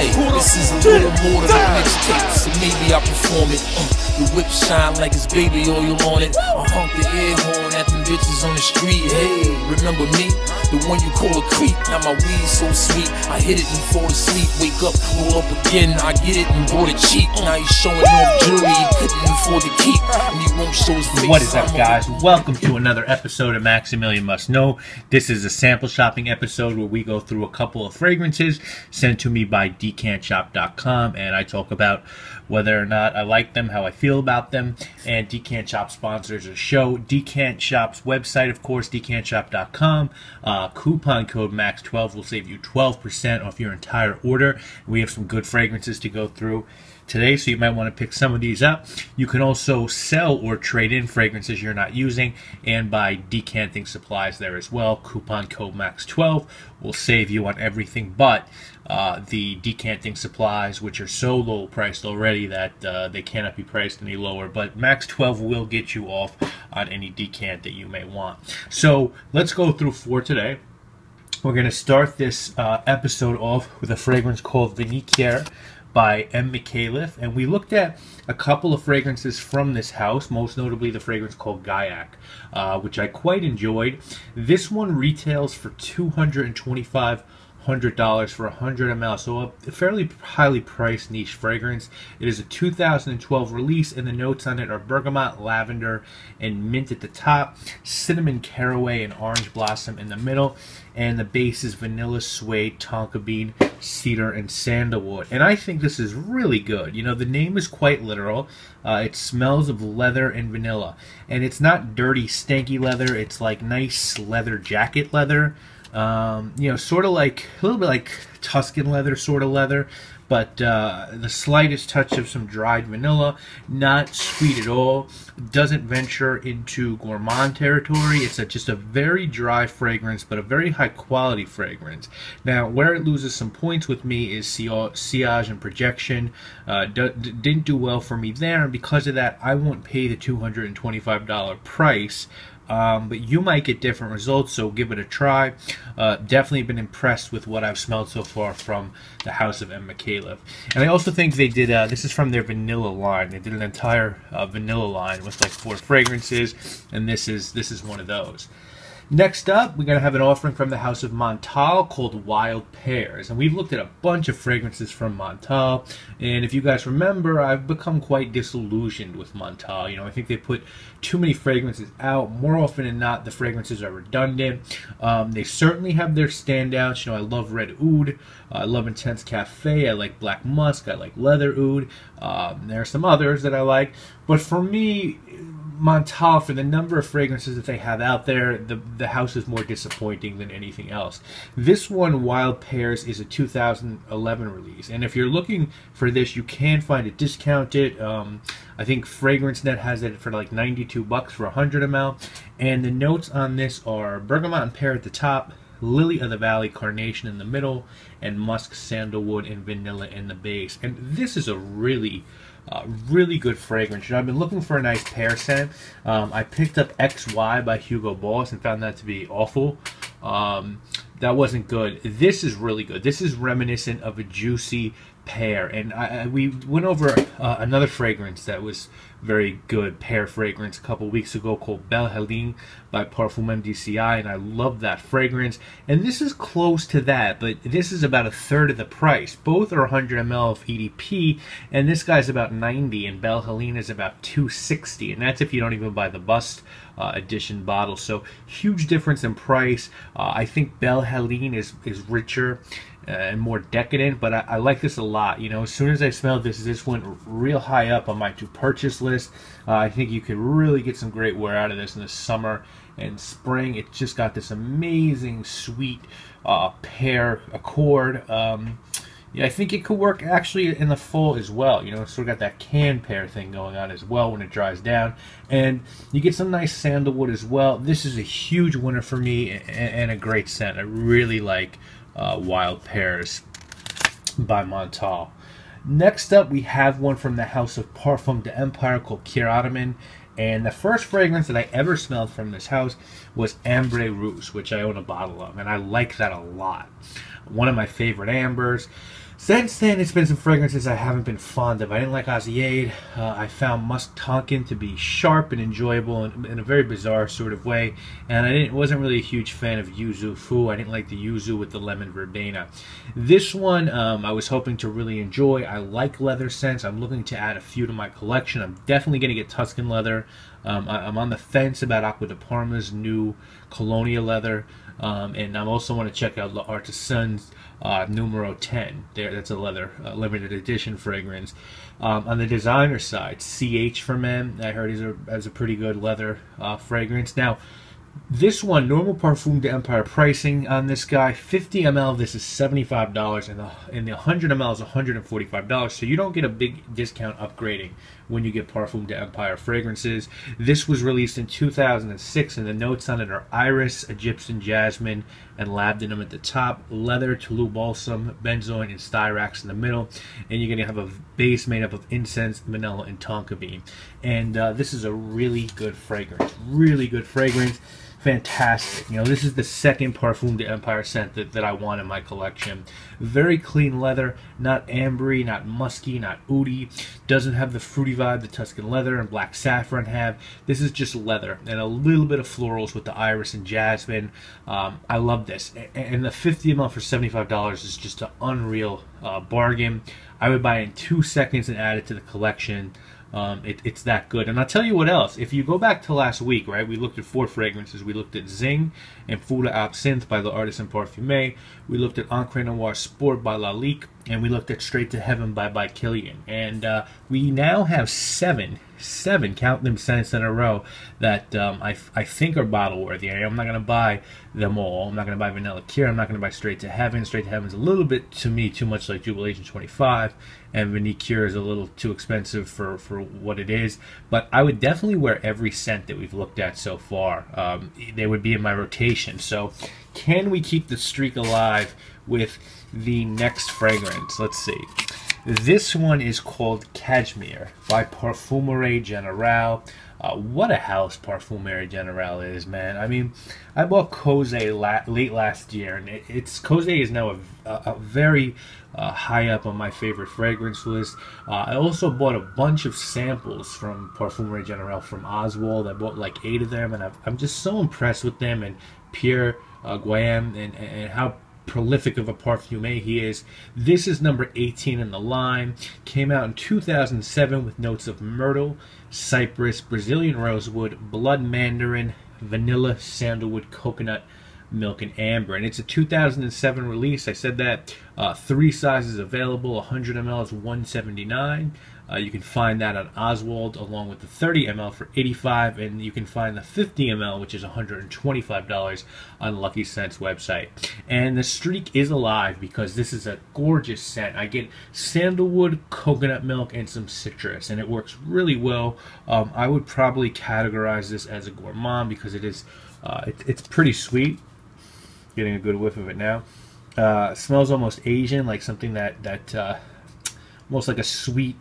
Hey, this is a little more than a mixtape, so maybe I perform it. The whip shine like it's baby oil on it. I honk the air horn at them bitches on the street. Hey, remember me? The one you call a creep. Now my weed so sweet, I hit it and fall asleep. Wake up, roll up again. I get it and bought it cheap. Now he's showing off jewelry he couldn't afford to keep, and he won't show his face. What is up, guys? Welcome to another episode of Maximilian Must Know. This is a sample shopping episode where we go through a couple of fragrances sent to me by DecantShop.com, and I talk about whether or not I like them, how I feel about them, and Decant Shop sponsors a show. Decant Shop's website, of course, DecantShop.com. Coupon code MAX12 will save you 12% off your entire order. We have some good fragrances to go through today, so you might want to pick some of these up. You can also sell or trade in fragrances you're not using and buy decanting supplies there as well. Coupon code MAX12 will save you on everything but the decanting supplies, which are so low priced already that they cannot be priced any lower. But MAX12 will get you off on any decant that you may want. So let's go through four today. We're going to start this episode off with a fragrance called Vanille by M.Micallef, and we looked at a couple of fragrances from this house, most notably the fragrance called Gaiac, which I quite enjoyed. This one retails for $225 for 100 ml, so a fairly highly priced niche fragrance. It is a 2012 release, and the notes on it are bergamot, lavender, and mint at the top, cinnamon, caraway, and orange blossom in the middle, and the base is vanilla, suede, tonka bean, cedar, and sandalwood. And I think this is really good. You know, the name is quite literal. It smells of leather and vanilla, and it's not dirty, stanky leather. It's like nice leather jacket leather. You know, sort of like a little bit like Tuscan leather, sort of leather, but the slightest touch of some dried vanilla. Not sweet at all. Doesn't venture into gourmand territory. It's just a very dry fragrance, but a very high quality fragrance. Now, where it loses some points with me is sillage and projection. Didn't do well for me there, and because of that, I won't pay the $225 price. But you might get different results, so give it a try. Definitely been impressed with what I've smelled so far from the house of M.Micallef. And I also think they did, this is from their vanilla line. They did an entire vanilla line with like 4 fragrances, and this is one of those. Next up, we're going to have an offering from the house of Montale called Wild Pears. And we've looked at a bunch of fragrances from Montale. And if you guys remember, I've become quite disillusioned with Montale. You know, I think they put too many fragrances out. More often than not, the fragrances are redundant. They certainly have their standouts. You know, I love Red Oud. I love Intense Cafe. I like Black Musk. I like Leather Oud. There are some others that I like. But for me, Montale, for the number of fragrances that they have out there, the house is more disappointing than anything else. This one, Wild Pears, is a 2011 release, and if you're looking for this, you can find it discounted. I think FragranceNet has it for like $92 for 100 ml, and the notes on this are bergamot and pear at the top, lily of the valley, carnation in the middle, and musk, sandalwood, and vanilla in the base. And this is a really good fragrance. You know, I've been looking for a nice pear scent. I picked up XY by Hugo Boss and found that to be awful. That wasn't good. This is really good. This is reminiscent of a juicy pear, and we went over another fragrance that was very good, pear fragrance, a couple weeks ago called Belle Helene by Parfum MDCI, and I love that fragrance. And this is close to that, but this is about a third of the price. Both are 100 ml of EDP, and this guy's about 90, and Belle Helene is about 260, and that's if you don't even buy the bust edition bottle. So huge difference in price. I think Belle Helene is richer and more decadent, but I like this a lot. You know, as soon as I smelled this went real high up on my to purchase list. I think you could really get some great wear out of this in the summer and spring. It's just got this amazing sweet pear accord. Yeah, I think it could work actually in the fall as well. You know, it's sort of got that canned pear thing going on as well when it dries down. And you get some nice sandalwood as well. This is a huge winner for me and a great scent. I really like Wild Pears by Montale. Next up, we have one from the house of Parfum de Empire called Cuir Ottoman. And the first fragrance that I ever smelled from this house was Ambre Rouge, which I own a bottle of, and I like that a lot. One of my favorite ambers. Since then, it's been some fragrances I haven't been fond of. I didn't like Oziade. I found Musk Tonkin to be sharp and enjoyable in a very bizarre sort of way. And I wasn't really a huge fan of Yuzu Fu. I didn't like the Yuzu with the lemon verbena. This one, I was hoping to really enjoy. I like leather scents. I'm looking to add a few to my collection. I'm definitely going to get Tuscan leather. I'm on the fence about Acqua di Parma's new Colonia leather. And I also want to check out L'Artisan's Numero 10. That's a leather limited edition fragrance. On the designer side, CH for Men, I heard is a pretty good leather fragrance. Now, this one, normal Parfum d'Empire pricing on this guy, 50 ml, this is $75, and the 100 ml is $145. So you don't get a big discount upgrading when you get Parfum d'Empire fragrances. This was released in 2006, and the notes on it are iris, Egyptian jasmine, and labdanum at the top, leather, Toulouse balsam, benzoin, and styrax in the middle. And you're going to have a base made up of incense, vanilla, and tonka bean. And this is a really good fragrance. Really good fragrance. Fantastic. You know, this is the second Parfum d'Empire scent that I want in my collection. Very clean leather, not ambery, not musky, not oudy. Doesn't have the fruity vibe the Tuscan leather and black saffron have. This is just leather and a little bit of florals with the iris and jasmine. I love this. And the 50 ml for $75 is just an unreal bargain. I would buy it in 2 seconds and add it to the collection. It's that good. And I'll tell you what else. If you go back to last week, right, we looked at 4 fragrances. We looked at Zing and Fuda Absinthe by L'Artisan Parfumé. We looked at Encre Noir Sport by Lalique. And we looked at Straight to Heaven by Micallef. And we now have seven, count them, scents in a row that I think are bottle worthy. I'm not going to buy them all. I'm not going to buy Vanilla Cuir. I'm not going to buy Straight to Heaven. Straight to Heaven is a little bit, to me, too much like Jubilation 25. And Vanille Cuir is a little too expensive for what it is. But I would definitely wear every scent that we've looked at so far. They would be in my rotation. So can we keep the streak alive with the next fragrance? Let's see. This one is called Cadjmere by Parfumerie Generale. What a house Parfumerie Generale is, man. I mean, I bought Cosé late last year, and Cosé is now a very high up on my favorite fragrance list. I also bought a bunch of samples from Parfumerie Generale from Oswald. I bought like 8 of them, and I'm just so impressed with them and Pierre Guillaume and how prolific of a parfumé he is. This is number 18 in the line. Came out in 2007 with notes of myrtle, cypress, Brazilian rosewood, blood mandarin, vanilla, sandalwood, coconut, milk, and amber. And it's a 2007 release. I said that. 3 sizes available. 100 ml is $179. You can find that on Oswald along with the 30 ml for $85, and you can find the 50 ml, which is $125 on Lucky Scent's website. And the streak is alive because this is a gorgeous scent. I get sandalwood, coconut milk, and some citrus, and it works really well. I would probably categorize this as a gourmand because it is it's pretty sweet. Getting a good whiff of it now. Smells almost Asian, like something that almost like a sweet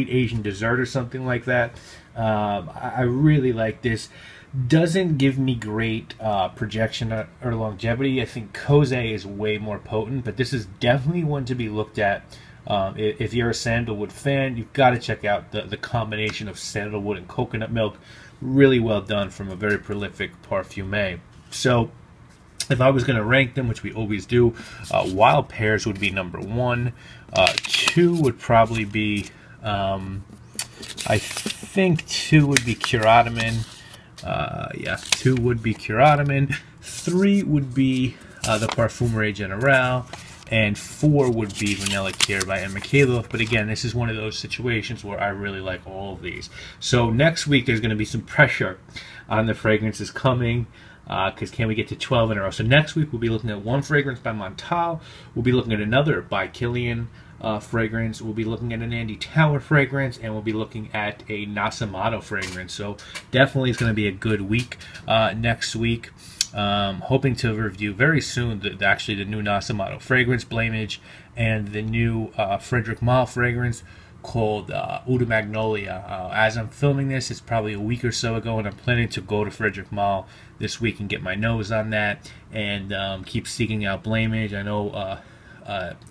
Asian dessert or something like that. I really like this. Doesn't give me great projection or longevity. I think Cosé is way more potent, but this is definitely one to be looked at. If you're a sandalwood fan, you've got to check out the combination of sandalwood and coconut milk. Really well done from a very prolific parfumé. So if I was going to rank them, which we always do, Wild Pears would be number 1. 2 would probably be, I think 2 would be Cuir Ottoman. Yeah, 2 would be Cuir Ottoman. 3 would be the Parfumerie Generale. And 4 would be Vanilla Cuir by M.Micallef. But again, this is one of those situations where I really like all of these. So next week there's going to be some pressure on the fragrances coming. Because can we get to 12 in a row? So next week we'll be looking at 1 fragrance by Montale. We'll be looking at another by Kilian fragrance. We'll be looking at an Andy Tower fragrance, and we'll be looking at a Nasamato fragrance. So definitely it's going to be a good week next week. Hoping to review very soon actually the new Nasamato fragrance, Blamage, and the new Frederic Malle fragrance called Eau de Magnolia. As I'm filming this, it's probably a week or so ago, and I'm planning to go to Frederic Malle this week and get my nose on that and keep seeking out Blamage. I know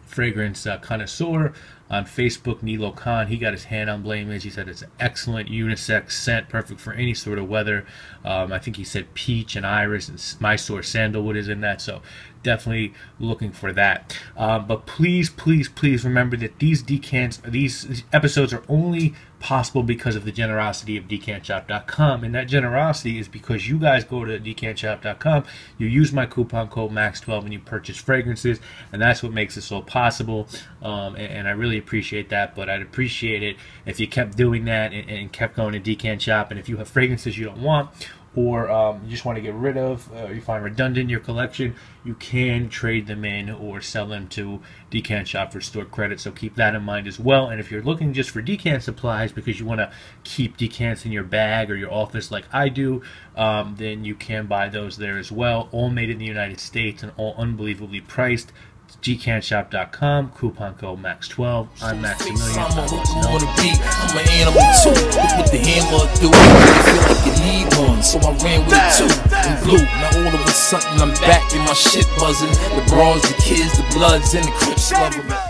fragrance connoisseur. On Facebook, Nilo Khan, he got his hand on Blame Is. He said it's an excellent unisex scent, perfect for any sort of weather. I think he said peach and iris, and Mysore sandalwood is in that, so definitely looking for that. But please, please, please remember that these decants, these episodes are only possible because of the generosity of decantshop.com, and that generosity is because you guys go to decantshop.com, you use my coupon code MAX12 and you purchase fragrances, and that's what makes this all possible. And I really appreciate that, but I'd appreciate it if you kept doing that and kept going to Decant Shop. And if you have fragrances you don't want, or you just want to get rid of, you find redundant in your collection, you can trade them in or sell them to Decant Shop for store credit, so keep that in mind as well. And if you're looking just for decant supplies because you want to keep decants in your bag or your office like I do, then you can buy those there as well, all made in the United States and all unbelievably priced. Decantshop.com, coupon code MAX12. I'm Maximilian. I'm an animal too. Look what the hammer do. I feel like you need one, so I ran with it too. In blue, now all of a sudden I'm back and my shit buzzing. The bras, the kids, the bloods, and the crips love 'em.